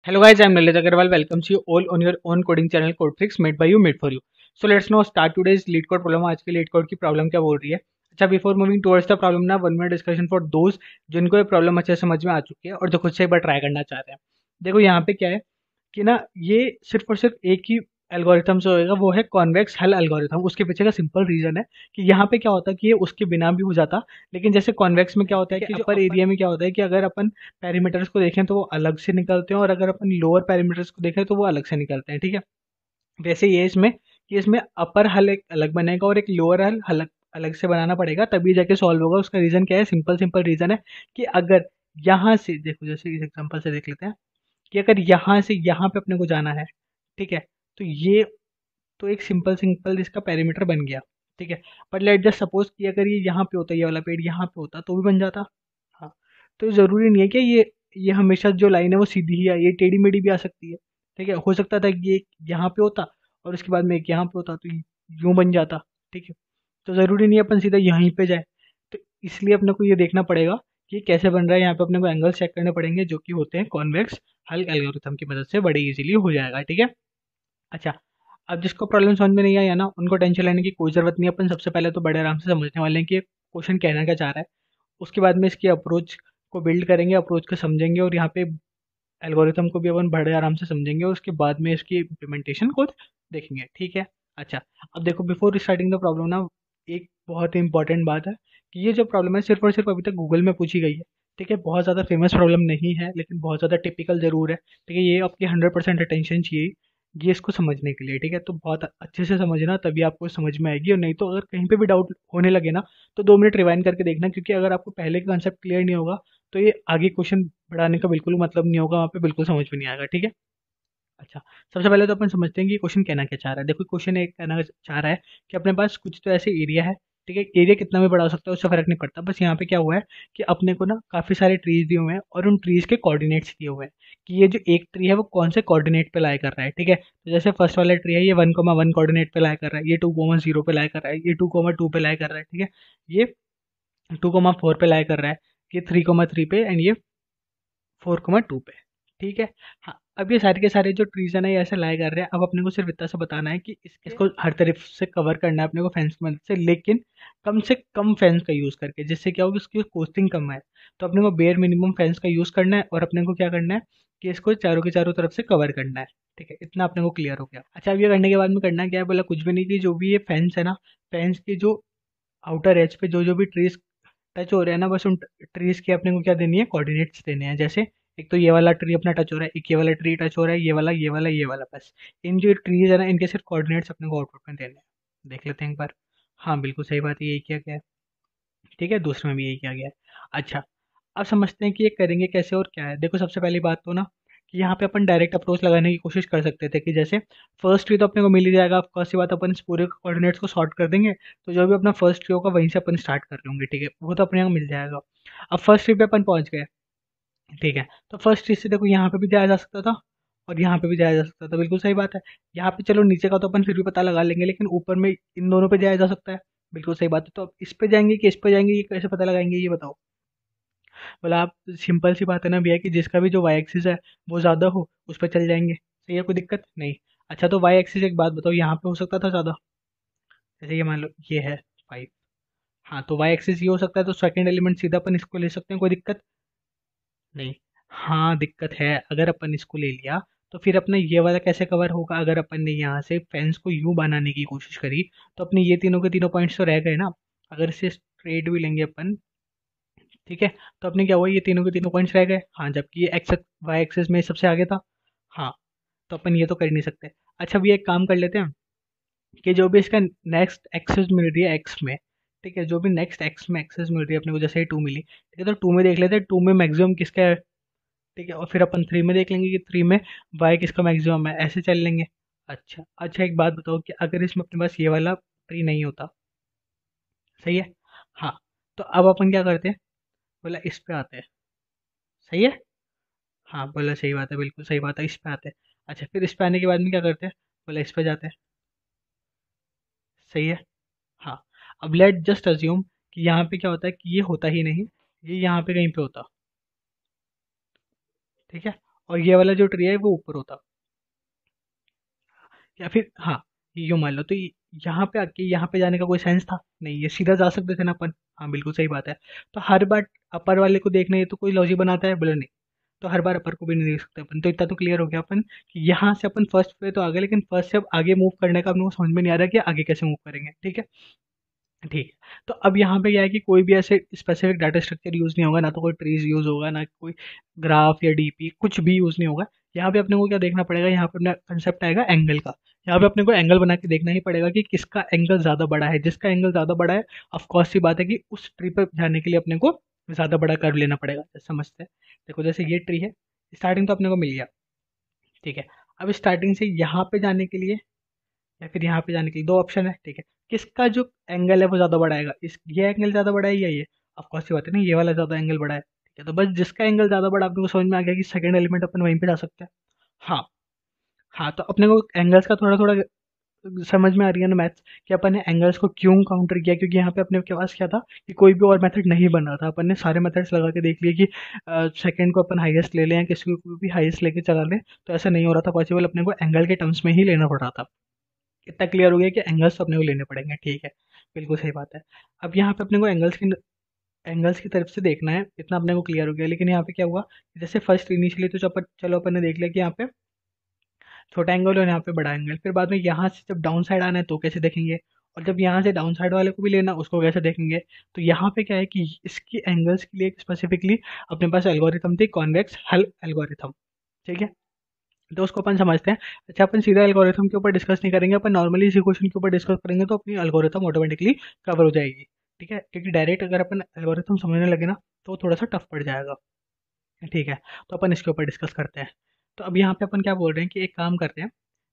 Hello guys, I am Lalit Agarwal. Welcomes you all on your own coding channel CodeFreaks made by you, made for you. So let's now start today's lead code problem. आज की lead code की problem क्या बोल रही है? अच्छा, before moving towards the problem ना 1 minute discussion for those जिनको ये प्रॉब्लम अच्छे से समझ में आ चुकी है और जो खुद से एक बार ट्राई करना चाह रहे हैं। देखो यहाँ पे क्या है कि ना ये सिर्फ और सिर्फ एक ही एल्गोरिथम जो होगा वो है कॉन्वेक्स हल एल्गोरिथम। उसके पीछे का सिंपल रीजन है कि यहाँ पे क्या होता है कि ये उसके बिना भी हो जाता, लेकिन जैसे कॉन्वेक्स में क्या होता है कि अपर एरिया में क्या होता है कि अगर अपन पैरामीटर्स को देखें तो वो अलग से निकलते हैं और अगर अपन लोअर पैरामीटर्स को देखें तो वो अलग से निकलते हैं। ठीक है, वैसे ये इसमें कि इसमें अपर हल एक अलग बनेगा और एक लोअर हल अलग अलग से बनाना पड़ेगा तभी जाके सॉल्व होगा। उसका रीजन क्या है? सिंपल सिंपल रीजन है कि अगर यहाँ से देखो, जैसे इस एग्जांपल से देख लेते हैं कि अगर यहाँ से यहाँ पे अपने को जाना है, ठीक है, तो ये तो एक सिंपल सिंपल इसका पैरामीटर बन गया। ठीक है, बट लेट जस्ट सपोज कि अगर ये यहाँ पे होता, ये वाला पेड़ यहाँ पे होता तो भी बन जाता। हाँ, तो ज़रूरी नहीं है कि ये हमेशा जो लाइन है वो सीधी ही है, ये टेढ़ी मेढ़ी भी आ सकती है। ठीक है, हो सकता था कि ये यहाँ पे होता और उसके बाद में एक यहाँ पे होता तो यूँ बन जाता। ठीक है, तो ज़रूरी नहीं है अपन सीधा यहीं पे जाए। तो इसलिए अपने को ये देखना पड़ेगा कि ये कैसे बन रहा है। यहाँ पे अपने को एंगल्स चेक करने पड़ेंगे जो कि होते हैं कॉन्वेक्स हल एल्गोरिथम की मदद से बड़े इजीली हो जाएगा। ठीक है, अच्छा, अब जिसको प्रॉब्लम समझ में नहीं आया ना उनको टेंशन लेने की कोई ज़रूरत नहीं है। अपन सबसे पहले तो बड़े आराम से समझने वाले हैं कि क्वेश्चन कहना क्या चाह रहा है। उसके बाद में इसकी अप्रोच को बिल्ड करेंगे, अप्रोच को समझेंगे और यहाँ पे एल्गोरिथम को भी अपन बड़े आराम से समझेंगे और उसके बाद में इसकी इम्प्लीमेंटेशन को देखेंगे। ठीक है, अच्छा, अब देखो बिफोर स्टार्टिंग द प्रॉब्लम ना एक बहुत ही इंपॉर्टेंट बात है कि ये जो प्रॉब्लम है सिर्फ और सिर्फ अभी तक गूगल में पूछी गई है। ठीक है, बहुत ज़्यादा फेमस प्रॉब्लम नहीं है लेकिन बहुत ज़्यादा टिपिकल ज़रूर है। ठीक है, ये आपकी 100% अटेंशन चाहिए ये इसको समझने के लिए। ठीक है, तो बहुत अच्छे से समझना तभी आपको समझ में आएगी, और नहीं तो अगर कहीं पे भी डाउट होने लगे ना तो 2 मिनट रिवाइंड करके देखना, क्योंकि अगर आपको पहले का कंसेप्ट क्लियर नहीं होगा तो ये आगे क्वेश्चन बढ़ाने का बिल्कुल मतलब नहीं होगा, वहाँ पे बिल्कुल समझ में नहीं आएगा। ठीक है, अच्छा, सबसे पहले तो अपन समझते हैं कि क्वेश्चन कहना क्या चाह रहा है। देखो क्वेश्चन एक कहना चाह रहा है कि अपने पास कुछ तो ऐसे एरिया है। ठीक है, एरिया कितना भी बड़ा हो सकता है उससे फर्क नहीं पड़ता, बस यहाँ पे क्या हुआ है कि अपने को ना काफ़ी सारे ट्रीज दिए हुए हैं और उन ट्रीज के कोऑर्डिनेट्स दिए हुए हैं कि ये जो एक ट्री है वो कौन से कोऑर्डिनेट पे लाई कर रहा है। ठीक है, तो जैसे फर्स्ट वाला ट्री है ये 1,1 कोऑर्डिनेट पे लाई कर रहा है, ये 2,0 पे लाई कर रहा है, ये 2,2 पे लाई कर रहा है। ठीक है, ये 2,4 पे लाई कर रहा है, ये 3,3 पे एंड ये 4,2 पे। ठीक है, हाँ, अब ये सारे के सारे जो ट्रीज है ना ये ऐसे लाई कर रहे हैं। अब अपने को सिर्फ इतना सा बताना है कि इसको हर तरफ से कवर करना है अपने को फेंस की मदद से, लेकिन कम से कम फेंस का यूज़ करके, जिससे क्या होगी उसकी कॉस्टिंग कम है। तो अपने को बेयर मिनिमम फेंस का यूज़ करना है और अपने को क्या करना है कि इसको चारों के चारों तरफ से कवर करना है। ठीक है, इतना अपने को क्लियर हो गया। अच्छा, अब ये करने के बाद में करना क्या है, बोला कुछ भी नहीं कि जो भी ये फेंस है ना, फेंस की जो आउटर एज पे जो जो भी ट्रीज टच हो रहे हैं ना, बस उन ट्रीज के अपने को क्या देनी है, कोऑर्डिनेट्स देने हैं। जैसे एक तो ये वाला ट्री अपना टच हो रहा है, एक ये वाला ट्री टच हो रहा है, ये वाला ये वाला ये वाला, बस इन जो ट्रीज है ना इनके सिर्फ कोऑर्डिनेट्स अपने को आउटपुट में देने हैं। देख लेते हैं एक बार। हाँ बिल्कुल सही बात है, यही किया गया है। ठीक है, दूसरे में भी यही किया गया है। अच्छा, अब समझते हैं कि ये करेंगे कैसे और क्या है। देखो सबसे पहली बात तो ना कि यहाँ पे अपन डायरेक्ट अप्रोच लगाने की कोशिश कर सकते थे कि जैसे फर्स्ट ट्री तो अपने को मिल ही जाएगा, फर्स्ट सी बात अपन इस पूरे कोऑर्डिनेट्स को सॉर्ट कर देंगे तो जो भी अपना फर्स्ट ट्री होगा वहीं से अपन स्टार्ट कर लेंगे। ठीक है, वो तो अपने यहाँ मिल जाएगा। अब फर्स्ट ट्री पे अपन पहुंच गए। ठीक है, तो फर्स्ट ट्री से देखो यहाँ पे भी जाया जा सकता था और यहाँ पे भी जाया जा सकता था, बिल्कुल सही बात है। यहाँ पे चलो नीचे का तो अपन फिर भी पता लगा लेंगे, लेकिन ऊपर में इन दोनों पे जाया जा सकता है, बिल्कुल सही बात है। तो अब इस पे जाएंगे कि इस पे जाएंगे, ये कैसे पता लगाएंगे ये बताओ। बोला आप, सिंपल सी बात है ना भैया कि जिसका भी जो वाई एक्सिस है वो ज़्यादा हो उस पर चल जाएंगे। सही है, कोई दिक्कत नहीं। अच्छा, तो वाई एक्सिस एक बात बताओ, यहाँ पे हो सकता था ज़्यादा, जैसे ये मान लो ये है 5। हाँ, तो वाई एक्सिस ये हो सकता है, तो सेकंड एलिमेंट सीधा अपन इसको ले सकते हैं, कोई दिक्कत नहीं। हाँ दिक्कत है, अगर अपन इसको ले लिया तो फिर अपना ये वाला कैसे कवर होगा। अगर अपन ने यहाँ से फेंस को यू बनाने की कोशिश करी तो अपने ये तीनों के तीनों पॉइंट्स तो रह गए ना। अगर इसे स्ट्रेट भी लेंगे अपन, ठीक है, तो अपने क्या हुआ, ये तीनों के तीनों पॉइंट्स रह गए। हाँ, जबकि ये एक्स वाई एक्सेस में सबसे आगे था। हाँ, तो अपन ये तो कर नहीं सकते। अच्छा, अभी एक काम कर लेते हैं कि जो भी इसका नेक्स्ट एक्सेस मिल रही है एक्स में, ठीक है, जो भी नेक्स्ट एक्स में एक्सेस मिल रही है अपने को, जैसे ही 2 मिली, ठीक है, तो 2 में देख लेते हैं 2 में मैक्सिमम किसका है। ठीक है, और फिर अपन 3 में देख लेंगे कि 3 में वाई किसका मैक्सिमम है, ऐसे चल लेंगे। अच्छा अच्छा, एक बात बताओ कि अगर इसमें अपने पास ये वाला ट्री नहीं होता, सही है, हाँ, तो अब अपन क्या करते हैं, बोला इस पे आते हैं। सही है, हाँ बोला सही बात है, बिल्कुल सही बात है, इस पे आते हैं। अच्छा, फिर इस पे आने के बाद में क्या करते हैं, बोला इस पे जाते हैं। सही है, हाँ, अब लेट जस्ट अज्यूम कि यहाँ पे क्या होता है कि ये होता ही नहीं, ये यहाँ पे कहीं पे होता। ठीक है, और ये वाला जो ट्री है वो ऊपर होता, या फिर हाँ ये यूं मान लो, तो यहाँ पे आके यहाँ पे जाने का कोई सेंस था नहीं, ये सीधा जा सकते थे ना अपन। हाँ बिल्कुल सही बात है। तो हर बार अपर वाले को देखना है तो कोई लॉजिक बनाता है, बोले नहीं। तो हर बार अपर को भी नहीं देख सकते अपन। तो इतना तो क्लियर हो गया अपन कि यहाँ से अपन फर्स्ट पे तो आ गए, लेकिन फर्स्ट से अब आगे मूव करने का अपने को समझ में नहीं आ रहा कि आगे कैसे मूव करेंगे। ठीक है, ठीक है। तो अब यहाँ पे क्या है कि कोई भी ऐसे स्पेसिफिक डाटा स्ट्रक्चर यूज़ नहीं होगा, ना तो कोई ट्रीज यूज़ होगा, ना कोई ग्राफ या डीपी, कुछ भी यूज़ नहीं होगा। यहाँ पे अपने को क्या देखना पड़ेगा, यहाँ पे अपना कंसेप्ट आएगा एंगल का। यहाँ पे अपने को एंगल बना के देखना ही पड़ेगा कि किसका एंगल ज़्यादा बड़ा है। जिसका एंगल ज़्यादा बड़ा है, ऑफ कोर्स सी बात है कि उस ट्री पर जाने के लिए अपने को ज़्यादा बड़ा कर्व लेना पड़ेगा। जैसे समझते हैं, देखो जैसे ये ट्री है, स्टार्टिंग तो अपने को मिल गया। ठीक है, अब स्टार्टिंग से यहाँ पे जाने के लिए या फिर यहाँ पे जाने के लिए दो ऑप्शन है। ठीक है, किसका जो एंगल है वो ज़्यादा बड़ा आएगा, इस ये एंगल ज़्यादा बड़ा है या ये? ऑफ कोर्स ये बात है ना, ये वाला ज़्यादा एंगल बड़ा है। ठीक है, तो बस जिसका एंगल ज़्यादा बड़ा, आपको समझ में आ गया कि सेकंड एलिमेंट अपन वहीं पे जा सकते हैं। हाँ, हाँ, तो अपने को एंगल्स का थोड़ा थोड़ा समझ में आ रही है ना मैथ्स, कि अपन ने एंगल्स को क्यों काउंटर किया, क्योंकि यहाँ पे अपने के पास क्या था कि कोई भी और मेथड नहीं बन रहा था। अपन ने सारे मेथड्स लगा के देख लिए कि सेकंड को अपन हाईएस्ट ले लें या किसी को भी हाईएस्ट लेके चला लें, तो ऐसा नहीं हो रहा था पॉसिबल। अपने को एंगल के टर्म्स में ही लेना पड़ रहा था। इतना क्लियर हो गया कि एंगल्स तो अपने को लेने पड़ेंगे। ठीक है, बिल्कुल सही बात है। अब यहाँ पे अपने को एंगल्स की तरफ से देखना है, इतना अपने को क्लियर हो गया। लेकिन यहाँ पे क्या हुआ, जैसे फर्स्ट इनिशियली तो चलो अपन ने देख लिया कि यहाँ पे छोटा एंगल और यहाँ पे बड़ा एंगल। फिर बाद में यहाँ से जब डाउन साइड आना है तो कैसे देखेंगे, और जब यहाँ से डाउन साइड वाले को भी लेना उसको कैसे देखेंगे। तो यहाँ पे क्या है कि इसकी एंगल्स के लिए स्पेसिफिकली अपने पास एल्गोरिथम थी, कॉन्वेक्स हल एल्गोरिथम। ठीक है, तो उसको अपन समझते हैं। अच्छा, अपन सीधा एल्गोरिथम के ऊपर डिस्कस नहीं करेंगे, अपन नॉर्मली इसी क्वेश्चन के ऊपर डिस्कस करेंगे, तो अपनी एल्गोरिथम ऑटोमेटिकली कवर हो जाएगी। ठीक है, क्योंकि डायरेक्ट अगर अपन एल्गोरिथम समझने लगे ना तो थोड़ा सा टफ पड़ जाएगा। ठीक है, तो अपन इसके ऊपर डिस्कस करते हैं। तो अब यहाँ पे अपन क्या बोल रहे हैं कि एक काम करते हैं,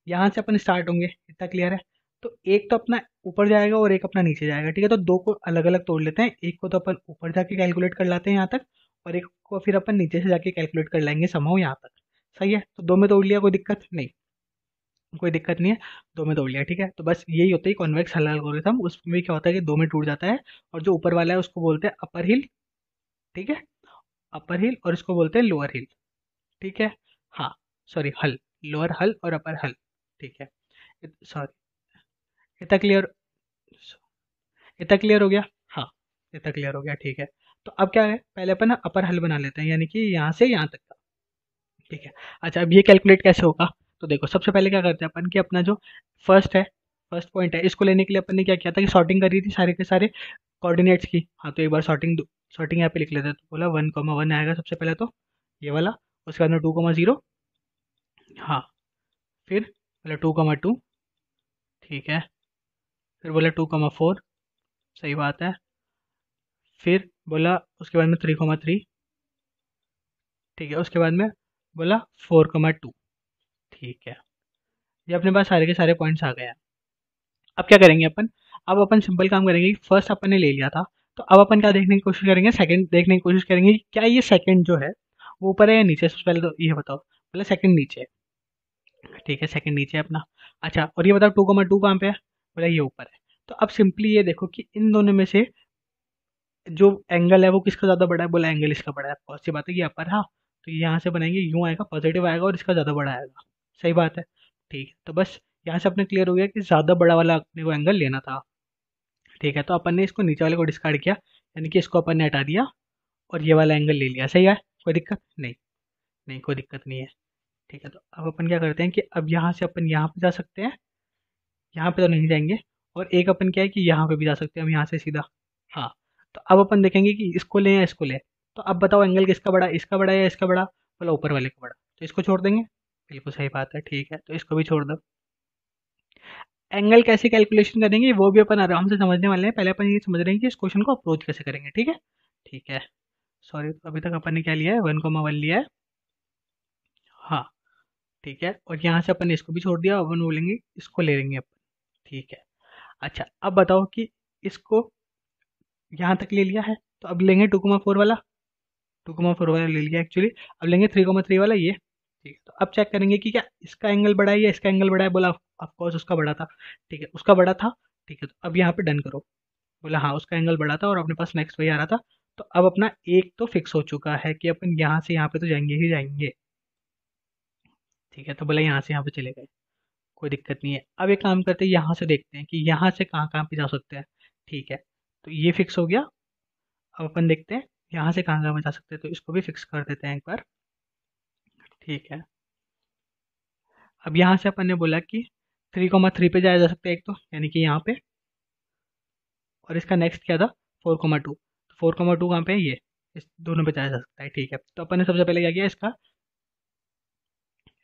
यहाँ से अपन स्टार्ट होंगे, इतना क्लियर है। तो एक तो अपना ऊपर जाएगा और एक अपना नीचे जाएगा। ठीक है, तो दो को अलग अलग तोड़ लेते हैं, एक को तो अपन ऊपर जाके कैलकुलेट कर लाते हैं यहाँ तक, और एक को फिर अपन नीचे से जाके कैलकुलेट कर लेंगे समहाउ यहाँ तक। सही है, तो दो में तोड़ लिया, कोई दिक्कत नहीं, कोई दिक्कत नहीं है। दो में तोड़ लिया, ठीक है। तो बस यही होता है कॉन्वेक्स हल एल्गोरिथम। उसमें क्या होता है कि दो में टूट जाता है, और जो ऊपर वाला है उसको बोलते हैं अपर हिल। ठीक है, अपर हिल, और इसको बोलते हैं लोअर हिल। ठीक है, हाँ, सॉरी, हल, लोअर हल और अपर हल। ठीक है, सॉरी, इतना क्लियर, इतना क्लियर हो गया। हाँ, इतना क्लियर हो गया। ठीक है, तो अब क्या है, पहले अपन अपर हल बना लेते हैं, यानी कि यहाँ से यहाँ तक का। ठीक है, अच्छा, अब ये कैलकुलेट कैसे होगा। तो देखो, सबसे पहले क्या करते हैं अपन कि अपना जो फर्स्ट है, फर्स्ट पॉइंट है, इसको लेने के लिए अपन ने क्या किया था कि सॉर्टिंग करी थी सारे के सारे कोऑर्डिनेट्स की। हाँ, तो एक बार सॉर्टिंग यहाँ पे लिख लेते हैं। तो बोला 1,1 आएगा सबसे पहले, तो ये वाला। उसके बाद में 2,0, हाँ, फिर बोला 2,2, ठीक है, फिर बोला 2,4, सही बात है। फिर बोला उसके बाद में 3,3, ठीक है, उसके बाद में बोला 4,2, ठीक है। ये अपने पास सारे के सारे पॉइंट्स आ गए हैं। अब क्या करेंगे अपन, अब अपन सिंपल काम करेंगे कि फर्स्ट अपन ने ले लिया था, तो अब अपन क्या देखने की कोशिश करेंगे, सेकंड देखने की कोशिश करेंगे कि क्या ये सेकंड जो है वो ऊपर है या नीचे। सबसे पहले तो ये बताओ, बोला सेकंड नीचे है। ठीक है, सेकंड नीचे है अपना। अच्छा, और ये बताओ 2,2 कहाँ पे है, बोला ये ऊपर है। तो अब सिंपली ये देखो कि इन दोनों में से जो एंगल है वो किसका ज़्यादा बड़ा है, बोला एंगल इसका बड़ा है। बहुत सी बात है कि अपर, हाँ, तो यहाँ से बनाएंगे, यूँ आएगा, पॉजिटिव आएगा और इसका ज़्यादा बड़ा आएगा। सही बात है, ठीक है। तो बस यहाँ से अपने क्लियर हो गया कि ज़्यादा बड़ा वाला अपने को एंगल लेना था। ठीक है, तो अपन ने इसको नीचे वाले को डिस्कार्ड किया, यानी कि इसको अपन ने हटा दिया और ये वाला एंगल ले लिया। सही है, कोई दिक्कत नहीं, नहीं कोई दिक्कत नहीं है। ठीक है, तो अब अपन क्या करते हैं कि अब यहाँ से अपन यहाँ पे जा सकते हैं, यहाँ पे तो नहीं जाएंगे, और एक अपन क्या है कि यहाँ पे भी जा सकते हैं हम यहाँ से सीधा। हाँ, तो अब अपन देखेंगे कि इसको लें या इसको लें। तो अब बताओ एंगल किसका बड़ा, इसका बड़ा है या इसका बड़ा, बोला ऊपर वाले का बड़ा, तो इसको छोड़ देंगे। बिल्कुल सही बात है, ठीक है, तो इसको भी छोड़ दो। एंगल कैसे कैलकुलेशन करेंगे वो भी अपन आराम से समझने वाले हैं। पहले अपन ये समझ रहे हैं कि इस क्वेश्चन को अप्रोच कैसे करेंगे। ठीक है, ठीक है, सॉरी, तो अभी तक अपन ने क्या लिया है, 1,1 लिया है। हाँ, ठीक है, और यहाँ से अपन ने इसको भी छोड़ दिया, अपन बोलेंगे इसको ले लेंगे अपन। ठीक है, अच्छा, अब बताओ कि इसको यहाँ तक ले लिया है, तो अब लेंगे 2,4 वाला, 2,4 वाला ले लिया एक्चुअली। अब लेंगे 3,3 वाला ये। ठीक है, तो अब चेक करेंगे कि क्या इसका एंगल बड़ा है या इसका एंगल बड़ा है, बोला ऑफकोर्स उसका बड़ा था। ठीक है, उसका बड़ा था। ठीक है, तो अब यहाँ पे डन करो, बोला हाँ उसका एंगल बड़ा था और अपने पास नेक्स्ट वही आ रहा था। तो अब अपना एक तो फिक्स हो चुका है कि अपन यहाँ से यहाँ पे तो जाएंगे ही जाएंगे। ठीक है, तो बोला यहाँ से यहाँ पे चले गए, कोई दिक्कत नहीं है। अब एक काम करते हैं, यहाँ से देखते हैं कि यहाँ से कहाँ कहाँ पे जा सकते हैं। ठीक है, तो ये फिक्स हो गया। अब अपन देखते हैं यहाँ से कहाँ कहाँ पे जा सकते हैं, तो इसको भी फिक्स कर देते हैं एक बार। ठीक है, अब यहाँ से अपन ने बोला कि 3,3 पे जाया जा सकता है एक, तो यानी कि यहाँ पे, और इसका नेक्स्ट क्या था 4,2, तो 4,2 कहाँ पे है, ये इस दोनों पे जाया जा सकता है। ठीक है, तो अपन ने सबसे पहले क्या किया, इसका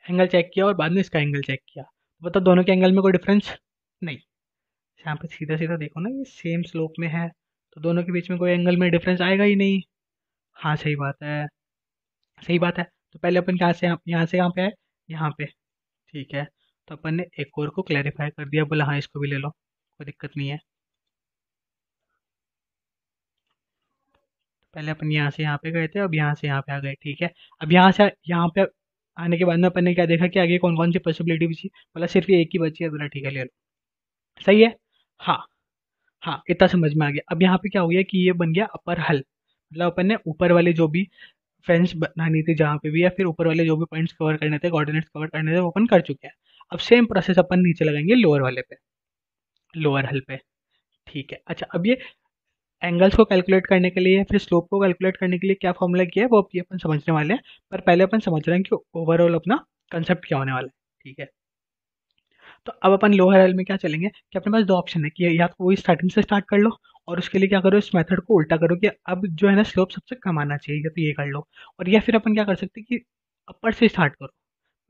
एंगल चेक किया और बाद में इसका एंगल चेक किया। तो बता दोनों के एंगल में कोई डिफरेंस नहीं, यहाँ पे सीधा सीधा देखो ना, ये सेम स्लोप में है, तो दोनों के बीच में कोई एंगल में डिफरेंस आएगा ही नहीं। हाँ सही बात है, सही बात है। तो पहले अपन यहाँ से यहाँ पे है, यहाँ पे। ठीक है, तो अपन ने एक और को क्लैरिफाई कर दिया, बोला हाँ इसको भी ले लो, कोई दिक्कत नहीं है। पहले अपन यहाँ से यहाँ पे गए थे, अब यहाँ से यहाँ पे आ गए। ठीक है, अब यहाँ से यहाँ पे आने के बाद में अपन ने क्या देखा कि आगे कौन कौन सी पॉसिबिलिटी बची, बोला सिर्फ ये एक ही बची है, बोला ठीक है ले लो, सही है। हाँ, हाँ इतना समझ में आ गया। अब यहाँ पे क्या हो गया कि ये बन गया अपर हल, मतलब अपन ने ऊपर वाले जो भी फेंस बनानी थी जहाँ पे भी, या फिर ऊपर वाले जो भी पॉइंट्स कवर करने थे, कोऑर्डिनेट्स कवर करने थे, वो अपन कर चुके हैं। अब सेम प्रोसेस अपन नीचे लगाएंगे लोअर वाले पे, लोअर हल पे। ठीक है, अच्छा अब ये एंगल्स को कैलकुलेट करने के लिए, फिर स्लोप को कैलकुलेट करने के लिए क्या फॉर्मूला किया है वो अभी अपन समझने वाले हैं। पर पहले अपन समझ रहे हैं कि ओवरऑल अपना कंसेप्ट क्या होने वाला है। ठीक है, तो अब अपन लोअर एल में क्या चलेंगे कि अपने पास दो ऑप्शन है कि या तो वही स्टार्टिंग से स्टार्ट कर लो, और उसके लिए क्या करो, इस मेथड को उल्टा करो कि अब जो है ना स्लोप सबसे कम आना चाहिए, या तो ये कर लो। और या फिर अपन क्या कर सकते हैं कि अपर से स्टार्ट करो,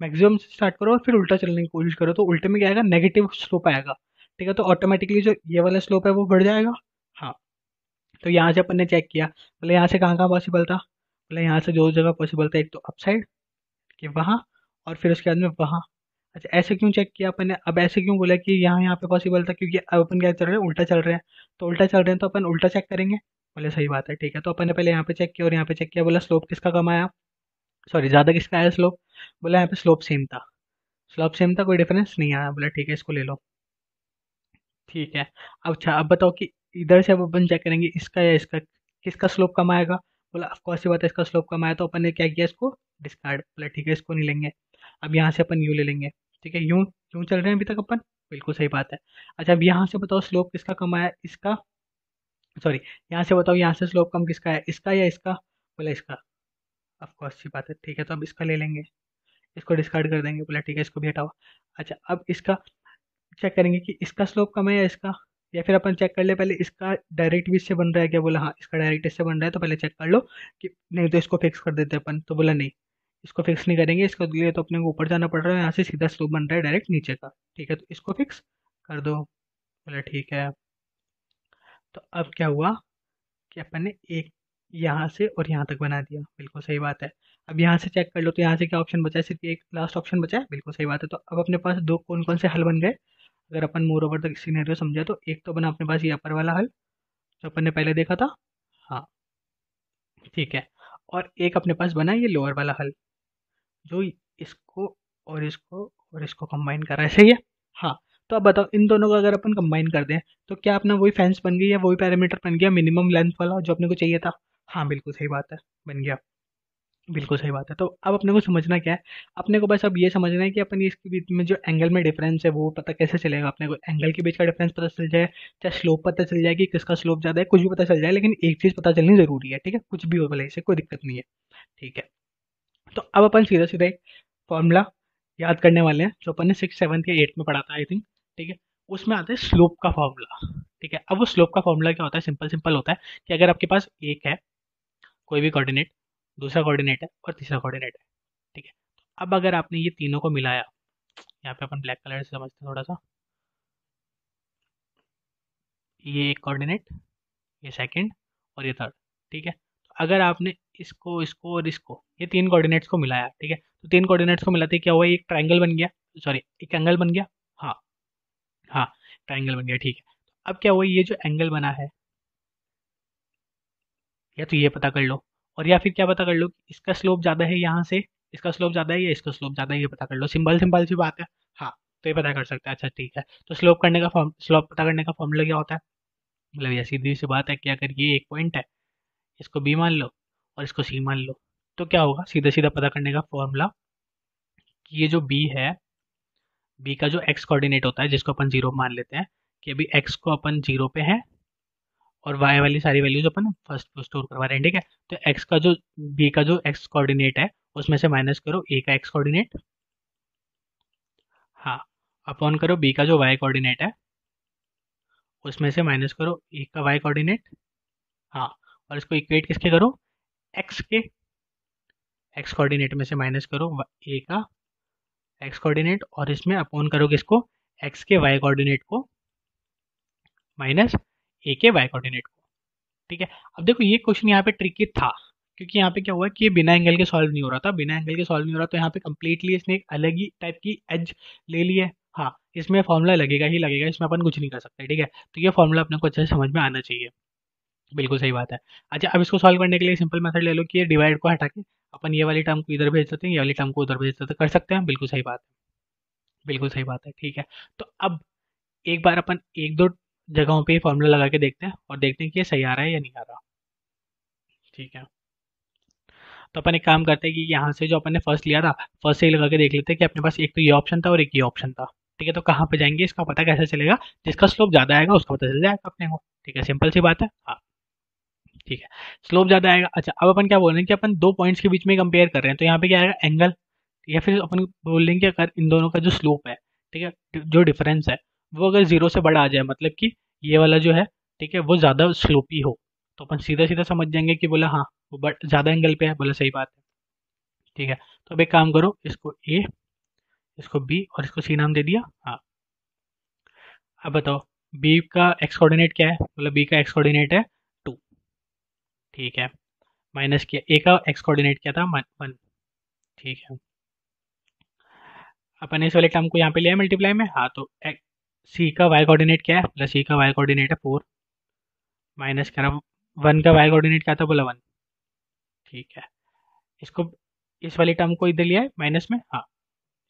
मैक्सिमम से स्टार्ट करो और फिर उल्टा चलने की कोशिश करो, तो उल्टे में क्या आएगा, नेगेटिव स्लोप आएगा। ठीक है, तो ऑटोमेटिकली जो ये वाला स्लोप है वो बढ़ जाएगा। हाँ, तो यहाँ से अपन ने चेक किया, बोले यहाँ से कहाँ कहाँ पॉसिबल था, बोले यहाँ से दो जगह पॉसिबल था, एक तो अप साइड कि वहाँ, और फिर उसके बाद में वहाँ। अच्छा ऐसे क्यों चेक किया अपन ने, अब ऐसे क्यों बोला कि यहाँ यहाँ पे पॉसिबल था, क्योंकि अब अपन क्या चल रहे हैं, उल्टा चल रहे हैं। तो उल्टा चल रहे हैं तो अपन उल्टा चेक करेंगे, बोले सही बात है। ठीक है, तो अपन ने पहले यहाँ पे चेक किया और यहाँ पे चेक किया, बोला स्लोप किसका कम आया, सॉरी ज़्यादा किसका आया स्लोप, बोला यहाँ पे स्लोप सेम था, स्लोप सेम था, कोई डिफरेंस नहीं आया, बोला ठीक है इसको ले लो। ठीक है, अब अच्छा अब बताओ कि इधर से अब अपन चेक करेंगे इसका या इसका, किसका स्लोप कम आएगा, बोला ऑफ कोर्स ये बात है इसका स्लोप कम आया, तो अपन ने क्या किया, इसको डिस्कार्ड, बोला ठीक है इसको नहीं लेंगे। अब यहाँ से अपन यू ले लेंगे। ठीक है, यूं यूं चल रहे हैं अभी तक अपन, बिल्कुल सही बात है। अच्छा अब यहाँ से बताओ स्लोप किसका कम आया, इसका, सॉरी यहाँ से बताओ यहाँ से स्लोप कम किसका है, इसका या इसका, बोला इसका, ऑफ कोर्स सी बात है। ठीक है, तो अब इसका ले लेंगे, इसको डिस्कार्ड कर देंगे, बोला ठीक है इसको भी हटाओ। अच्छा अब इसका चेक करेंगे कि इसका स्लोप कम है या इसका, या फिर अपन चेक कर ले पहले इसका डायरेक्ट भी इससे बन रहा है क्या, बोला हाँ इसका डायरेक्ट इससे बन रहा है, तो पहले चेक कर लो कि नहीं तो इसको फिक्स कर देते हैं अपन, तो बोला नहीं इसको फिक्स नहीं करेंगे, इसके लिए तो अपने को ऊपर जाना पड़ रहा है, यहाँ से सीधा स्लोप बन रहा है डायरेक्ट नीचे का। ठीक है, तो इसको फिक्स कर दो, बोला ठीक है। तो अब क्या हुआ कि अपन ने एक यहाँ से और यहाँ तक बना दिया, बिल्कुल सही बात है। अब यहाँ से चेक कर लो, तो यहाँ से क्या ऑप्शन बचा है, सिर्फ एक लास्ट ऑप्शन बचा है, बिल्कुल सही बात है। तो अब अपने पास दो कौन कौन से हल बन गए, अगर अपन मोर ओवर तक सिनेरियो समझे, तो एक तो बना अपने पास ये अपर वाला हल जो अपन ने पहले देखा था। हाँ ठीक है, और एक अपने पास बना ये लोअर वाला हल जो इसको और इसको और इसको कंबाइन कर रहा है, सही है। हाँ, तो अब बताओ इन दोनों को अगर अपन कंबाइन कर दें तो क्या अपना वही फेंस बन गई, या वही पैरामीटर बन गया मिनिमम लेंथ वाला जो अपने को चाहिए था। हाँ बिल्कुल सही बात है, बन गया, बिल्कुल सही बात है। तो अब अपने को समझना क्या है, अपने को बस अब ये समझना है कि अपन इसके बीच में जो एंगल में डिफरेंस है वो पता कैसे चलेगा, अपने को एंगल के बीच का डिफरेंस पता चल जाए, चाहे स्लोप पता चल जाए कि किसका स्लोप ज़्यादा है, कुछ भी पता चल जाए, लेकिन एक चीज़ पता चलनी ज़रूरी है। ठीक है, कुछ भी हो भले इसे कोई दिक्कत नहीं है। ठीक है, तो अब अपन सीधा सीधा एक फॉर्मूला याद करने वाले हैं जो अपन ने 6, 7 या 8 में पढ़ा था आई थिंक। ठीक है, उसमें आता है स्लोप का फॉर्मूला। ठीक है, अब वो स्लोप का फॉर्मूला क्या होता है, सिंपल सिंपल होता है कि अगर आपके पास एक है कोई भी कोऑर्डिनेट, दूसरा कोऑर्डिनेट है और तीसरा कोऑर्डिनेट है। ठीक है, अब अगर आपने ये तीनों को मिलाया, यहाँ पे अपन ब्लैक कलर से समझते हैं थोड़ा सा, ये एक कोऑर्डिनेट, ये सेकंड और ये थर्ड। ठीक है, तो अगर आपने इसको इसको और इसको ये तीन कोऑर्डिनेट्स को मिलाया, ठीक है, तो तीन कोऑर्डिनेट्स को मिलाते क्या हुआ, एक ट्राइंगल बन गया, सॉरी एक एंगल बन गया। हाँ, हाँ ट्राइंगल बन गया। ठीक है, तो अब क्या हुआ, ये जो एंगल बना है, या तो ये पता कर लो, और या फिर क्या पता कर लो कि इसका स्लोप ज़्यादा है यहाँ से, इसका स्लोप ज़्यादा है या इसका स्लोप ज़्यादा है, ये पता कर लो, सिंपल सिंपल सी बात है। हाँ, तो ये पता कर सकते हैं। अच्छा ठीक है, तो स्लोप पता करने का फॉर्मूला क्या होता है, मतलब ये सीधी सी बात है कि अगर ये एक पॉइंट है, इसको बी मान लो और इसको सी मान लो, तो क्या होगा, सीधा सीधा पता करने का फॉर्मूला कि ये जो बी है, बी का जो एक्स कोऑर्डिनेट होता है जिसको अपन जीरो मान लेते हैं, कि अभी एक्स को अपन जीरो पे है और वाई वाली सारी वैल्यूज अपन फर्स्ट पे स्टोर करवा रहे हैं, ठीक है। तो एक्स का जो बी का जो एक्स कोऑर्डिनेट है उसमें से माइनस करो ए का एक्स कोऑर्डिनेट, हाँ, अपॉन करो बी का जो वाई कोऑर्डिनेट है उसमें से माइनस करो ए का वाई कोऑर्डिनेट, हाँ, और इसको इक्वेट किसके करो, एक्स के एक्स कोऑर्डिनेट में से माइनस करो ए का एक्स कोऑर्डिनेट और इसमें अपॉन करो किसको, एक्स के वाई कोऑर्डिनेट को माइनस ए के वाई कोऑर्डिनेट को, ठीक है। अब देखो ये क्वेश्चन यहाँ पे ट्रिकी था, क्योंकि यहाँ पे क्या हुआ कि ये बिना एंगल के सॉल्व नहीं हो रहा था, बिना एंगल के सॉल्व नहीं हो रहा, तो यहाँ पे कंप्लीटली इसने एक अलग ही टाइप की एज ले ली है। हाँ, इसमें फॉर्मूला लगेगा ही लगेगा, इसमें अपन कुछ नहीं कर सकते, ठीक है। तो ये फॉर्मूला अपने को अच्छे से समझ में आना चाहिए, बिल्कुल सही बात है। अच्छा, अब इसको सॉल्व करने के लिए सिंपल मेथड ले लो कि ये डिवाइड को हटा के अपन ये वाली टर्म को इधर भेज सकते हैं, ये वाली टर्म को उधर भेज सकते हैं, कर सकते हैं, बिल्कुल सही बात है, बिल्कुल सही बात है, ठीक है। तो अब एक बार अपन एक दो जगहों पे फॉर्मूला लगा के देखते हैं और देखते हैं कि ये सही आ रहा है या नहीं आ रहा, ठीक है। तो अपन एक काम करते हैं कि यहाँ से जो अपन ने फर्स्ट लिया था, फर्स्ट से ही लगा के देख लेते हैं कि अपने पास एक तो ये ऑप्शन था और एक ये ऑप्शन था, ठीक है। तो कहाँ पे जाएंगे, इसका पता कैसे चलेगा, जिसका स्लोप ज़्यादा आएगा उसका पता चल जाएगा अपने को, ठीक है, सिंपल सी बात है, हाँ, ठीक है। स्लोप ज़्यादा आएगा। अच्छा, अब अपन क्या बोल रहे हैं कि अपन दो पॉइंट्स के बीच में कंपेयर कर रहे हैं, तो यहाँ पे क्या आएगा, एंगल, या फिर अपन बोल रहे हैं कि अगर इन दोनों का जो स्लोप है, ठीक है, जो डिफरेंस है वो अगर जीरो से बड़ा आ जाए, मतलब कि ये वाला जो है, ठीक है, वो ज़्यादा स्लोपी हो, तो अपन सीधा सीधा समझ जाएंगे कि बोला हाँ वो बट ज़्यादा एंगल पे है, बोला सही बात है, ठीक है। तो अब एक काम करो, इसको ए, इसको बी और इसको सी नाम दे दिया, हाँ। अब बताओ बी का एक्स कोऑर्डिनेट क्या है, बोला बी का एक्स कोऑर्डिनेट है 2, ठीक है, माइनस किया ए का एक्स कोऑर्डिनेट क्या था 1, ठीक है। अपन इस वाले टर्म को यहाँ पे लिया मल्टीप्लाई में, हाँ, तो सी का वाई कोऑर्डिनेट क्या है, बोला सी का वाई कोऑर्डिनेट है 4, माइनस करा 1 का वाई कोऑर्डिनेट क्या था, बोला 1, ठीक है। इसको इस वाली टर्म को इधर लिया है माइनस में, हाँ,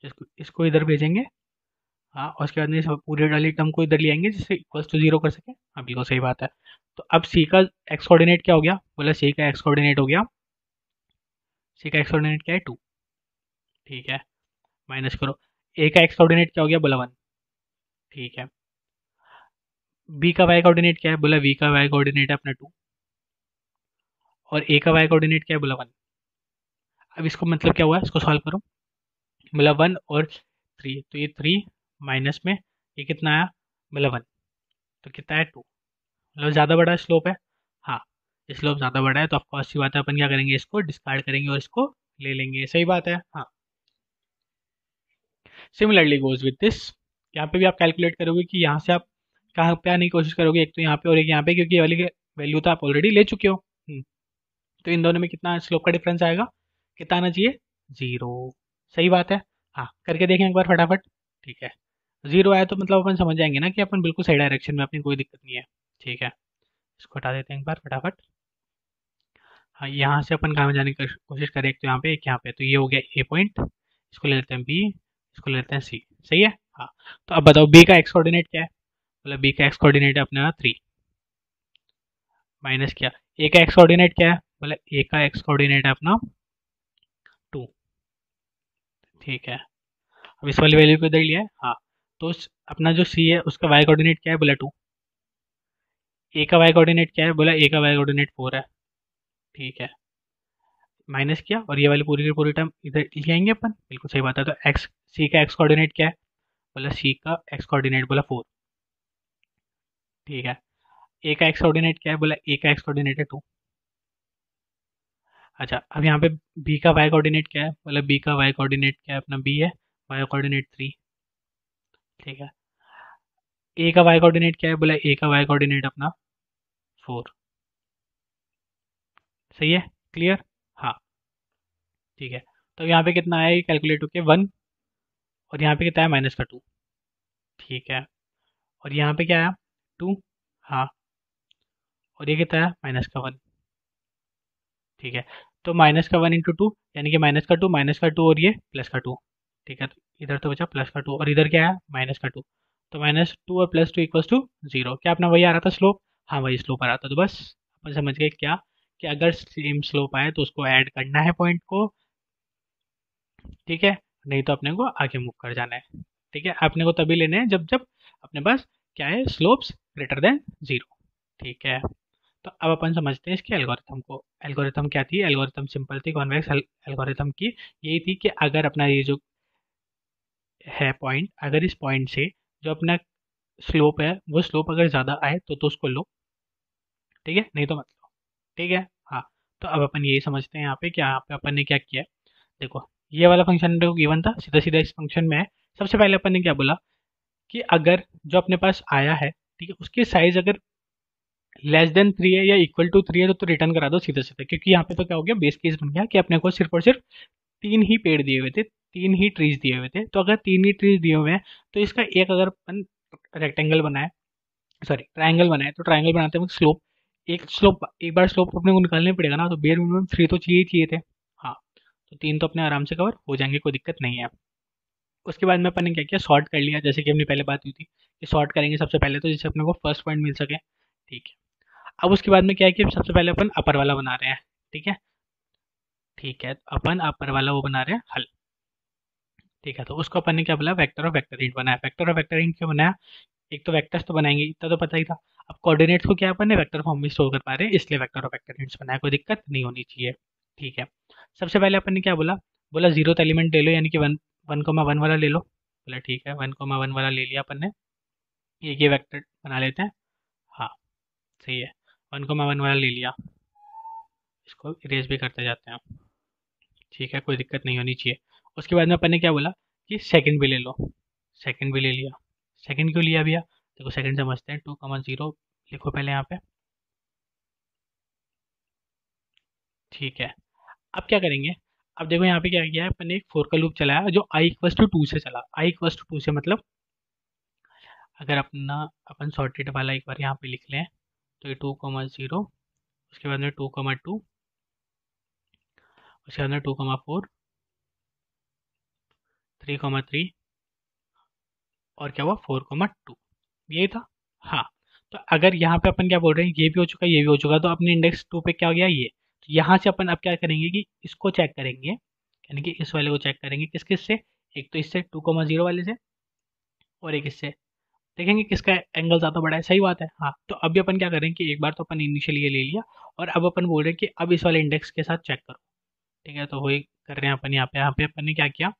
इसको इसको इधर भेजेंगे, हाँ, और उसके बाद में इस पूरी वाली टर्म को इधर ले आएंगे जिससे इक्वल्स टू जीरो कर सके, हाँ, बिल्कुल सही बात है। तो अब सी का एक्स कोऑर्डिनेट क्या हो गया, बोला सी का एक्स कोऑर्डिनेट हो गया, सी का एक्स कोऑर्डिनेट क्या है 2, ठीक है, माइनस करो ए का एक्स कोऑर्डिनेट क्या हो गया, बोला 1, ठीक है। बी का वाई कोऑर्डिनेट क्या है, बोला वी का वाई कोऑर्डिनेट है अपना 2, और ए का वाई कोऑर्डिनेट क्या है, बोला 1। अब इसको मतलब क्या हुआ, इसको सॉल्व करो, बोला 1 और 3, तो ये 3 माइनस में ये कितना आया, बोला 1, तो कितना है 2, मतलब ज़्यादा बड़ा स्लोप है, हाँ, स्लोप ज़्यादा बड़ा है, तो आपको अच्छी बात है, अपन क्या करेंगे, इसको डिस्कार्ड करेंगे और इसको ले लेंगे, सही बात है, हाँ। सिमिलरली गोज विद दिस, यहाँ पे भी आप कैलकुलेट करोगे कि यहाँ से आप कहाँ पे आने की कोशिश करोगे, एक तो यहाँ पे और एक यहाँ पे, क्योंकि ये वाली वैल्यू तो आप ऑलरेडी ले चुके हो, तो इन दोनों में कितना स्लोप का डिफरेंस आएगा, कितना आना चाहिए, जीरो, सही बात है, हाँ, करके देखें एक बार फटाफट, ठीक है। जीरो आया तो मतलब अपन समझ जाएंगे ना कि अपन बिल्कुल सही डायरेक्शन में, अपनी कोई दिक्कत नहीं है, ठीक है। इसको हटा देते हैं एक बार फटाफट, हाँ, यहाँ से अपन कहाँ जाने की कोशिश करें, एक तो यहाँ पे एक यहाँ पे, तो ये हो गया ए पॉइंट, इसको ले लेते हैं बी, इसको ले लेते हैं सी, सही है, हाँ। तो अब बताओ बी का एक्स कोऑर्डिनेट क्या है, मतलब बी का एक्स कोऑर्डिनेट है अपना 3, माइनस क्या, ए का एक्स कोऑर्डिनेट क्या है, मतलब ए का एक्स कोऑर्डिनेट है अपना 2, ठीक है। अब इस वाली वैल्यू को इधर लिया है, हाँ, तो अपना जो सी है उसका वाई कोऑर्डिनेट क्या है, बोला 2, ए का वाई कोऑर्डिनेट क्या है, बोला ए का वाई कोऑर्डिनेट 4 है, ठीक है, माइनस किया और ये वाली पूरी की पूरी टर्म इधर ले आएंगे अपन, बिल्कुल सही बात है। तो एक्स, सी का एक्स कोऑर्डिनेट क्या है, बोला सी का एक्स कोऑर्डिनेट बोला 4, ठीक है। ए का एक्स कोऑर्डिनेट क्या है, बोला ए का एक्स कोऑर्डिनेट है 2। अच्छा, अब यहाँ पे बी का वाई कोऑर्डिनेट क्या है, बोला बी का वाई कोऑर्डिनेट क्या है, अपना बी है, वाई कोऑर्डिनेट 3, ठीक है। ए का वाई कोऑर्डिनेट क्या है, बोला ए का वाई कोऑर्डिनेट अपना 4, सही है, क्लियर, हाँ, ठीक है। तो यहाँ पे कितना आया, ये कैलकुलेट होके 1, और यहाँ पे कितना है, माइनस का 2, ठीक है, और यहाँ पे क्या आया 2, हाँ, और ये कितना है, माइनस का 1, ठीक है। तो माइनस का 1 इंटू 2 यानी कि माइनस का 2, माइनस का 2 और ये प्लस का 2, ठीक है। तो इधर तो बचा प्लस का 2 और इधर क्या है, माइनस का 2, तो -2 और +2 इक्वल्स टू 0, क्या अपना वही आ रहा था स्लोप, हाँ, वही स्लोप आ रहा था। तो बस अपन समझ गए क्या, कि अगर सेम स्लोप आए तो उसको ऐड करना है पॉइंट को, ठीक है, नहीं तो अपने को आगे मूव कर जाना है। ठीक है, अपने को तभी लेने हैं जब जब अपने पास क्या है, स्लोप्स ग्रेटर देन जीरो। ठीक है, तो अब अपन समझते हैं इसके एल्गोरिथम को। एल्गोरिथम क्या थी? एल्गोरिथम सिंपल थी, कॉन्वेक्स एल्गोरिथम की। यही थी कि अगर अपना ये जो है पॉइंट, अगर इस पॉइंट से जो अपना स्लोप है वो स्लोप अगर ज़्यादा आए तो उसको लो, ठीक है, नहीं तो मत लो। ठीक है। हाँ, तो अब अपन यही समझते हैं यहाँ पे, क्या यहाँ पे अपन ने क्या किया है। देखो, ये वाला फंक्शन मेरे को गिवन था, सीधा सीधा इस फंक्शन में है। सबसे पहले अपन ने क्या बोला कि अगर जो अपने पास आया है, ठीक है, उसकी साइज अगर लेस देन 3 है या इक्वल टू 3 है तो रिटर्न करा दो सीधा सीधा, क्योंकि यहाँ पे तो क्या हो गया, बेस केस बन गया कि अपने को सिर्फ और सिर्फ 3 ही पेड़ दिए हुए थे, 3 ही ट्रीज दिए हुए थे। तो अगर 3 ही ट्रीज दिए हुए हैं तो इसका एक अगर अपन रेक्टेंगल बनाए, सॉरी ट्रायंगल बनाए, तो ट्रायंगल बनाते वक्त स्लोप, एक बार स्लोप अपने को निकालना ही पड़ेगा ना, तो बेयर मिनिमम 3 तो चाहिए ही चाहिए थे। हाँ, तो 3 तो अपने आराम से कवर हो जाएंगे, कोई दिक्कत नहीं है। उसके बाद में अपन ने क्या किया, सॉर्ट कर लिया, जैसे कि अपनी पहले बात हुई थी कि सॉर्ट करेंगे सबसे पहले तो जिससे अपने को फर्स्ट पॉइंट मिल सके। ठीक है, अब उसके बाद में क्या है कि सबसे पहले अपन अपर वाला बना रहे हैं। ठीक है, ठीक है, तो अपन अपर वाला वो बना रहे हैं हल। ठीक है, तो उसको अपन ने क्या बोला, वेक्टर और वेक्टर हिंट बनाया। वेक्टर और वेक्टर हिंट क्यों बनाया? एक तो वेक्टर्स तो बनाएंगे, इतना तो पता ही था। अब कोऑर्डिनेट्स को क्या अपन ने वेक्टर फॉर्म में स्टोर कर पा रहे हैं, इसलिए वेक्टर और वेक्टर हिंट्स बनाया, कोई दिक्कत नहीं होनी चाहिए। ठीक है, सबसे पहले अपन ने क्या बोला, बोला जीरो एलिमेंट ले लो, यानी कि 1,1 वाला ले लो। बोला ठीक है, 1,1 वाला ले लिया अपन ने। ये वेक्टर बना लेते हैं। हाँ, सही है, 1,1 वाला ले लिया, इसको इरेज भी करते जाते हैं। ठीक है, कोई दिक्कत नहीं होनी चाहिए। उसके बाद में अपन ने क्या बोला कि सेकंड भी ले लो, सेकंड भी ले लिया। सेकंड क्यों लिया भैया? देखो सेकंड समझते हैं, 2,0 लिखो पहले यहाँ पे। ठीक है, अब क्या करेंगे, अब देखो यहाँ पे क्या किया है अपन ने, एक फोर का लूप चलाया जो आई इक्वस टू टू से चला। आई इक्वस टू टू से मतलब अगर अपना अपन सॉर्टेड वाला एक बार यहाँ पे लिख लें, तो ये 2,0, उसके बाद में 2,2, उसके बाद में 2,4, 3,3 और क्या हुआ 4,2, यही था। हाँ, तो अगर यहाँ पे अपन क्या बोल रहे हैं, ये भी हो चुका, ये भी हो चुका, तो अपने इंडेक्स 2 पे क्या हो गया ये। तो यहाँ से अपन अब क्या करेंगे कि इसको चेक करेंगे, यानी कि इस वाले को चेक करेंगे, किस किस से, एक तो इससे 2,0 वाले से, और एक इससे, देखेंगे किसका एंगल ज़्यादा बड़ा है। सही बात है। हाँ, तो अभी अपन क्या करेंगे कि एक बार तो अपन इनिशियली ये ले लिया, और अब अपन बोल रहे हैं कि अब इस वाले इंडेक्स के साथ चेक करो। ठीक है, तो वही कर रहे हैं अपन यहाँ पे अपन ने क्या किया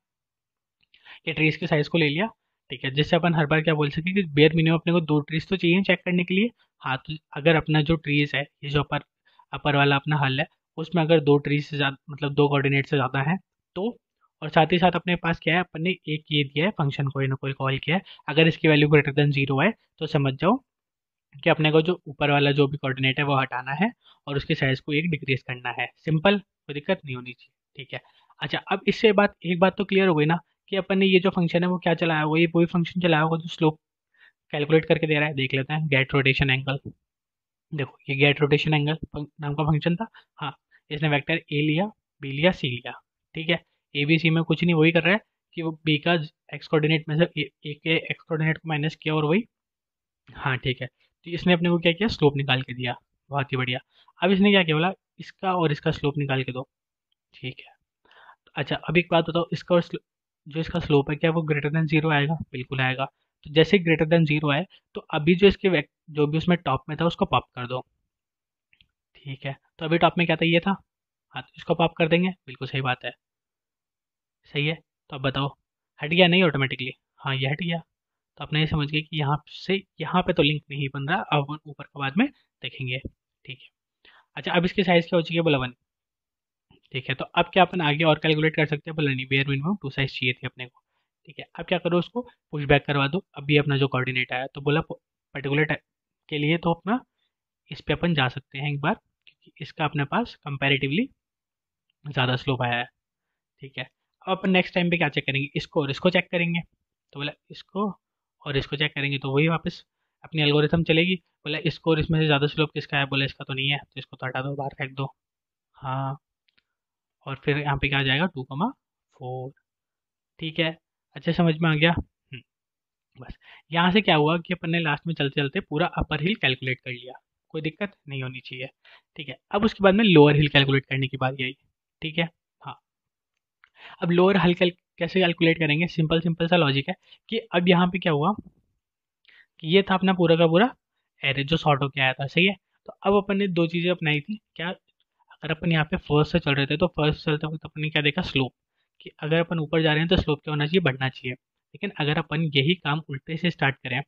कि ट्रीज के साइज को ले लिया। ठीक है, जिससे अपन हर बार क्या बोल सके कि बेयर मिनिमम अपने को 2 ट्रीज तो चाहिए चेक करने के लिए। हाँ, तो अगर अपना जो ट्रीज है, ये जो अपर अपर वाला अपना हल है, उसमें अगर 2 ट्रीज से ज़्यादा, मतलब 2 कोऑर्डिनेट से ज़्यादा है तो, और साथ ही साथ अपने पास क्या है, अपन ने एक ये दिया है फंक्शन, कोई ना कोई कॉल किया है, अगर इसकी वैल्यू ग्रेटर देन 0 है तो समझ जाओ कि अपने को जो ऊपर वाला जो भी कोऑर्डिनेट है वो हटाना है और उसकी साइज को एक डिक्रीज करना है। सिंपल, कोई दिक्कत नहीं होनी चाहिए। ठीक है, अच्छा, अब इससे बात एक बात तो क्लियर हो गई ना कि अपन ने ये जो फंक्शन है वो क्या चलाया, वही फंक्शन चलाया होगा जो स्लोप कैलकुलेट करके दे रहा है। देख लेते हैं, गेट रोटेशन एंगल। देखो ये गेट रोटेशन एंगल नाम का फंक्शन था। हाँ, इसने वेक्टर ए लिया, बी लिया, सी लिया। ठीक है, ए बी सी में कुछ नहीं, वही कर रहा है कि वो बी का एक्स कोऑर्डिनेट में से ए के एक्स कोऑर्डिनेट को माइनस किया और वही। हाँ, ठीक है, तो इसने अपने को क्या किया, स्लोप निकाल के दिया। बहुत ही बढ़िया। अब इसने क्या किया, बोला इसका और इसका स्लोप निकाल के दो। ठीक है, अच्छा, अब एक बात बताओ, इसका और जो इसका स्लोप है क्या वो ग्रेटर देन 0 आएगा? बिल्कुल आएगा। तो जैसे ग्रेटर देन 0 आए तो अभी जो इसके जो भी उसमें टॉप में था उसको पॉप कर दो। ठीक है, तो अभी टॉप में क्या था, ये था। हाँ, तो इसको पॉप कर देंगे, बिल्कुल सही बात है। सही है, तो अब बताओ, हट गया नहीं ऑटोमेटिकली? हाँ, ये हट गया। तो आपने ये समझ गए कि यहाँ से यहाँ पे तो लिंक नहीं बन रहा, अब अपन ऊपर का बाद में देखेंगे। ठीक है, अच्छा, अब इसकी साइज़ क्या हो चुकी है, बोला 1। ठीक है, तो अब क्या अपन आगे और कैलकुलेट कर सकते हैं, बोला नहीं, बेयर मिनिमम 2 साइज चाहिए थी अपने को। ठीक है, अब क्या करो, उसको पुश बैक करवा दो। अभी अपना जो कोऑर्डिनेट आया तो बोला पर्टिकुलर के लिए तो अपना इस पे अपन जा सकते हैं एक बार, क्योंकि इसका अपने पास कंपैरेटिवली ज़्यादा स्लोप आया है। ठीक है, अब अपन नेक्स्ट टाइम पे क्या चेक करेंगे, इसको और इसको चेक करेंगे। तो बोला इसको और इसको चेक करेंगे, तो वही वापस अपनी एल्गोरिथम चलेगी। बोला इसको और इसमें से ज़्यादा स्लोप किसका है, बोला इसका तो नहीं है, तो इसको तो हटा दो, बाहर फेंक दो। हाँ, और फिर यहाँ पे क्या आ जाएगा, 2,4। ठीक है, अच्छे समझ में आ गया। बस, यहाँ से क्या हुआ कि अपन ने लास्ट में चलते चलते पूरा अपर हिल कैलकुलेट कर लिया, कोई दिक्कत नहीं होनी चाहिए। ठीक है, अब उसके बाद में लोअर हिल कैलकुलेट करने की बारी आई। ठीक है, हाँ, अब लोअर कैसे कैलकुलेट करेंगे, सिंपल सिंपल सा लॉजिक है कि अब यहाँ पे क्या हुआ कि ये था अपना पूरा का पूरा एरे जो सॉर्ट होके आया था, सही है। तो अब अपन ने दो चीज़ें अपनाई थी क्या, अगर अपन यहाँ पे फर्स्ट से चल रहे थे तो फर्स्ट चलते वक्त अपन ने क्या देखा, स्लोप, कि अगर अपन ऊपर जा रहे हैं तो स्लोप क्या होना चाहिए, बढ़ना चाहिए। लेकिन अगर अपन यही काम उल्टे से स्टार्ट करें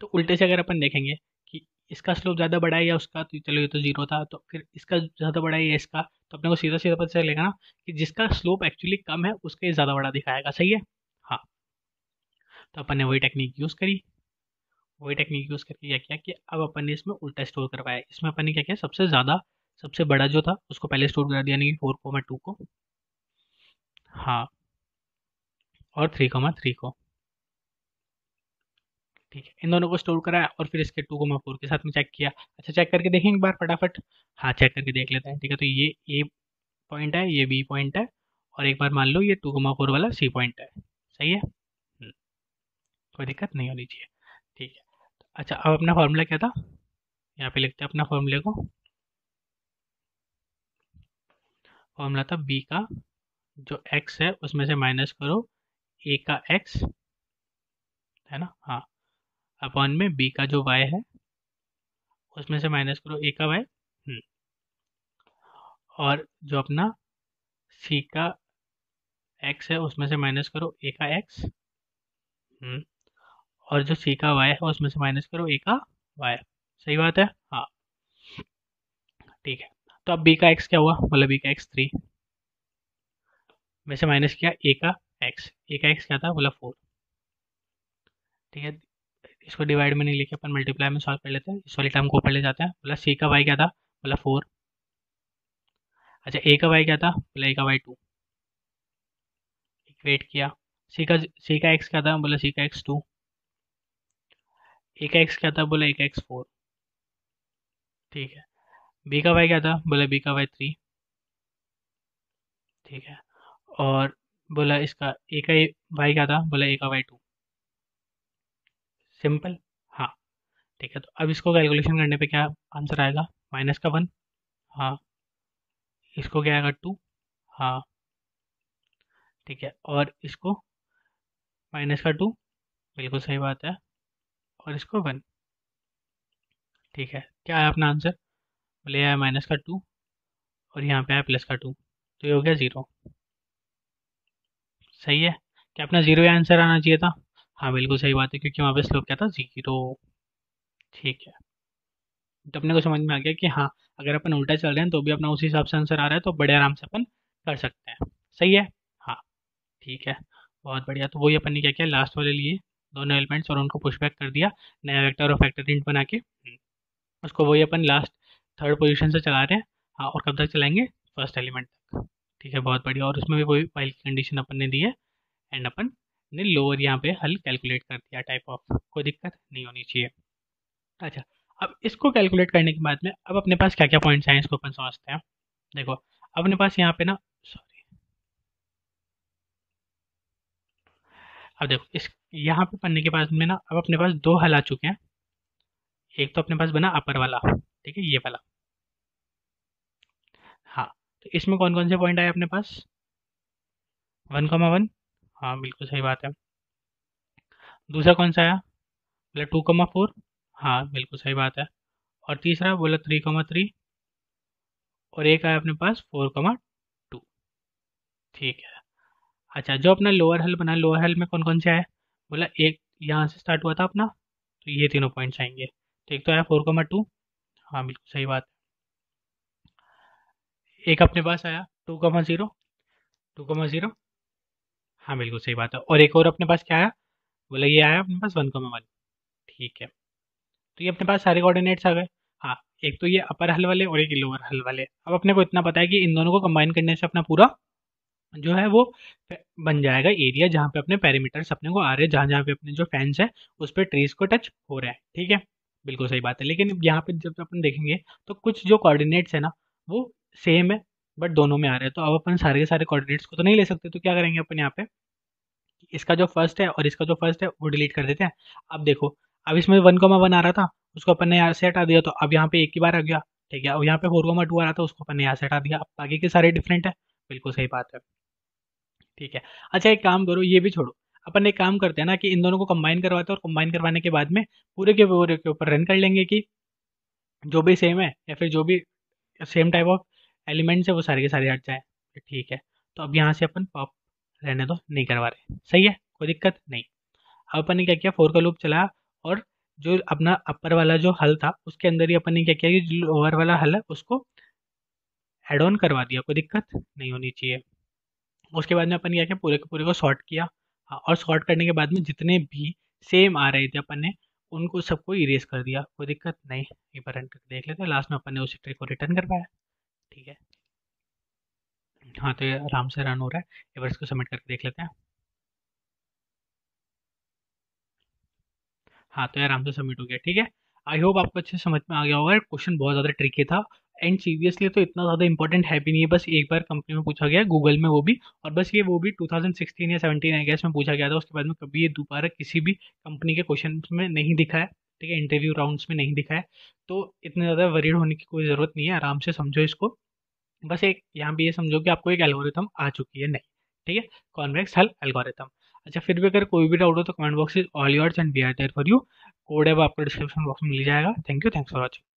तो उल्टे से अगर अपन देखेंगे कि इसका स्लोप ज़्यादा बड़ा है या उसका, तो चलो ये तो जीरो था, तो फिर इसका ज़्यादा बड़ा है या इसका, तो अपने को सीधा सीधा पता चलेगा ना कि जिसका स्लोप एक्चुअली कम है उसका ये ज़्यादा बड़ा दिखाएगा, सही है। हाँ, तो अपन ने वही टेक्निक यूज़ करी, वही टेक्निक यूज़ करके क्या किया कि अब अपन ने इसमें उल्टा स्टोर करवाया। इसमें अपन ने क्या किया, सबसे ज़्यादा सबसे बड़ा जो था उसको पहले स्टोर करा दिया, यानी 4,2 को, हाँ, और 3,3 को, ठीक है, इन दोनों को स्टोर कराया और फिर इसके 2,4 के साथ में चेक किया। अच्छा, चेक करके देखें एक बार फटाफट, हाँ चेक करके देख लेते हैं, ठीक है। तो ये ए पॉइंट है, ये बी पॉइंट है, और एक बार मान लो ये 2,4 वाला सी पॉइंट है, सही है। कोई दिक्कत नहीं होनी चाहिए, ठीक है। अच्छा, अब अपना फॉर्मूला क्या था, यहाँ पे लिखते हैं अपना फॉर्मूले को। फॉर्मूला था बी का जो एक्स है उसमें से माइनस करो ए का एक्स, है ना, हाँ, अपॉन में बी का जो वाई है उसमें से माइनस करो ए का वाई, और जो अपना सी का एक्स है उसमें से माइनस करो ए का एक्स, और जो सी का वाई है उसमें से माइनस करो ए का वाई, सही बात है, हाँ, ठीक है। तो अब बी का एक्स क्या हुआ, बोला बी का एक्स 3 में से माइनस किया ए का एक्स, ए का एक्स क्या था, बोला 4, ठीक है। इसको डिवाइड में नहीं लेके अपन मल्टीप्लाई में सॉल्व कर लेते हैं, इस वाली टर्म को ऊपर ले जाते हैं। बोला सी का वाई क्या था, बोला 4, अच्छा ए का वाई क्या था, बोला ए का वाई 2, इक्वेट किया। सी का एक्स क्या था, बोला सी का एक्स 2, ए का एक्स क्या था, बोला ए का एक्स 4, ठीक है। बी का वाई क्या था, बोला बी का वाई 3, ठीक है। और बोला इसका ए का वाई क्या था, बोला ए का वाई 2, सिंपल, हाँ, ठीक है। तो अब इसको कैलकुलेशन करने पे क्या आंसर आएगा, माइनस का 1, हाँ, इसको क्या आएगा 2, हाँ, ठीक है, और इसको माइनस का 2, बिल्कुल सही बात है, और इसको 1, ठीक है। क्या है अपना आंसर, बोले आया माइनस का 2 और यहाँ पे आया प्लस का 2, तो ये हो गया 0, सही है। क्या अपना 0 आंसर आना चाहिए था, हाँ बिल्कुल सही बात है, क्योंकि वहाँ पे स्लोप क्या था, 0, ठीक है। तो अपने को समझ में आ गया कि हाँ, अगर अपन उल्टा चल रहे हैं तो भी अपना उसी हिसाब से आंसर आ रहा है, तो बड़े आराम से अपन कर सकते हैं, सही है, हाँ, ठीक है, बहुत बढ़िया। तो वही अपन ने क्या किया, लास्ट वाले लिए दोनों एलिमेंट्स और उनको पुश बैक कर दिया नया वेक्टर और फैक्टर हिंट बना के, उसको वही अपन लास्ट थर्ड पोजीशन से चला रहे हैं, हाँ, और कब तक चलाएंगे, फर्स्ट एलिमेंट तक, ठीक है, बहुत बढ़िया। और उसमें भी वही वाइल की कंडीशन अपन ने दी है, एंड अपन ने लोअर यहाँ पे हल कैलकुलेट कर दिया, टाइप ऑफ, कोई दिक्कत नहीं होनी चाहिए। अच्छा, अब इसको कैलकुलेट करने के बाद में अब अपने पास क्या क्या पॉइंट्स हैं इसको अपन समझते हैं। देखो, अब अपने पास यहाँ पे ना, सॉरी, अब देखो इस यहाँ पे पढ़ने के बाद में ना अब अपने पास दो हल आ चुके हैं। एक तो अपने पास बना अपर वाला, ठीक है, ये वाला, हाँ। तो इसमें कौन कौन से पॉइंट आए अपने पास, 1,1, हाँ बिल्कुल सही बात है। दूसरा कौन सा आया, बोला 2,4, हाँ बिल्कुल सही बात है। और तीसरा बोला 3,3, और एक आया अपने पास 4,2, ठीक है। अच्छा, जो अपना लोअर हल बना, लोअर हल में कौन कौन से आए, बोला एक यहाँ से स्टार्ट हुआ था अपना, तो ये तीनों पॉइंट्स आएंगे। तो एक तो आया 4,2, हाँ बिल्कुल सही बात है। एक अपने पास आया 2,0, 2,0, हाँ बिल्कुल सही बात है। और एक और अपने पास क्या आया, बोला ये आया अपने पास 1,1, ठीक है। तो ये अपने पास सारे कोऑर्डिनेट्स आ गए, हाँ। एक तो ये अपर हल वाले और एक लोअर हल वाले। अब अपने को इतना पता है कि इन दोनों को कंबाइन करने से अपना पूरा जो है वो बन जाएगा एरिया, जहाँ पे अपने पैरामीटर्स अपने को आ रहे हैं, जहाँ जहाँ पे अपने जो फैंस है उस पर ट्रीज को टच हो रहे हैं, ठीक है, बिल्कुल सही बात है। लेकिन यहाँ पे जब अपन देखेंगे तो कुछ जो कोऑर्डिनेट्स है ना वो सेम है, बट दोनों में आ रहे हैं। तो अब अपन सारे के सारे कोऑर्डिनेट्स को तो नहीं ले सकते, तो क्या करेंगे अपन यहाँ पे, इसका जो फर्स्ट है और इसका जो फर्स्ट है वो डिलीट कर देते हैं। अब देखो, अब इसमें 1,1 आ रहा था, उसको अपन ने यहाँ से हटा दिया, तो अब यहाँ पे एक ही बार आ गया, ठीक है। अब यहाँ पे 4,2 आ रहा था, उसको अपन ने यहाँ से हटा दिया, अब बाकी के सारे डिफरेंट है, बिल्कुल सही बात है। ठीक है। अच्छा एक काम करो, ये भी छोड़ो, अपन एक काम करते हैं ना कि इन दोनों को कंबाइन करवाते हैं और कंबाइन करवाने के बाद में पूरे के पूरे के ऊपर रन कर लेंगे कि जो भी सेम है या फिर जो भी सेम टाइप ऑफ एलिमेंट्स है वो सारे के सारे हट जाए। ठीक है। तो अब यहाँ से अपन पॉप रहने दो, नहीं करवा रहे, सही है, कोई दिक्कत नहीं। अब अपन ने क्या किया, फोर का लूप चलाया और जो अपना अपर वाला जो हल था उसके अंदर ही अपन ने क्या किया कि जो लोअर वाला हल है उसको एड ऑन करवा दिया, कोई दिक्कत नहीं होनी चाहिए। उसके बाद में अपन क्या किया, पूरे के पूरे को सॉर्ट किया। हाँ, और सॉर्ट करने के बाद में जितने भी सेम आ रहे थे अपन ने उनको सबको इरेज कर दिया, कोई दिक्कत नहीं। एक बार रन करके देख लेते हैं, लास्ट में अपन ने उसी ट्री को रिटर्न कर पाया। ठीक है। हाँ तो ये आराम से रन हो रहा है, एक बार इसको सबमिट करके देख लेते हैं। हाँ तो ये आराम से सबमिट हो गया। ठीक है। आई होप आपको अच्छे से समझ में आ गया होगा, क्वेश्चन बहुत ज़्यादा ट्रिकी था एंड सीरियसली तो इतना ज़्यादा इंपॉर्टेंट है भी नहीं है, बस एक बार कंपनी में पूछा गया गूगल में वो भी, और बस ये वो भी 2016 या 17 आई गेस में पूछा गया था। उसके बाद में कभी ये दोबारा किसी भी कंपनी के क्वेश्चन में नहीं दिखा है। ठीक है, इंटरव्यू राउंड्स में नहीं दिखा है। तो इतने ज़्यादा वरीड होने की कोई ज़रूरत नहीं है, आराम से समझो इसको। बस एक यहाँ भी ये समझो कि आपको एक एल्गोरिथम आ चुकी है, नहीं, ठीक है, कॉन्वेक्स हल एल्गोरिथम। अच्छा फिर भी अगर कोई भी डाउट हो तो comment box is all yours and we are there for you. Code है वो आपको डिस्क्रिप्शन बॉक्स में मिल जाएगा। Thank you, thanks for watching.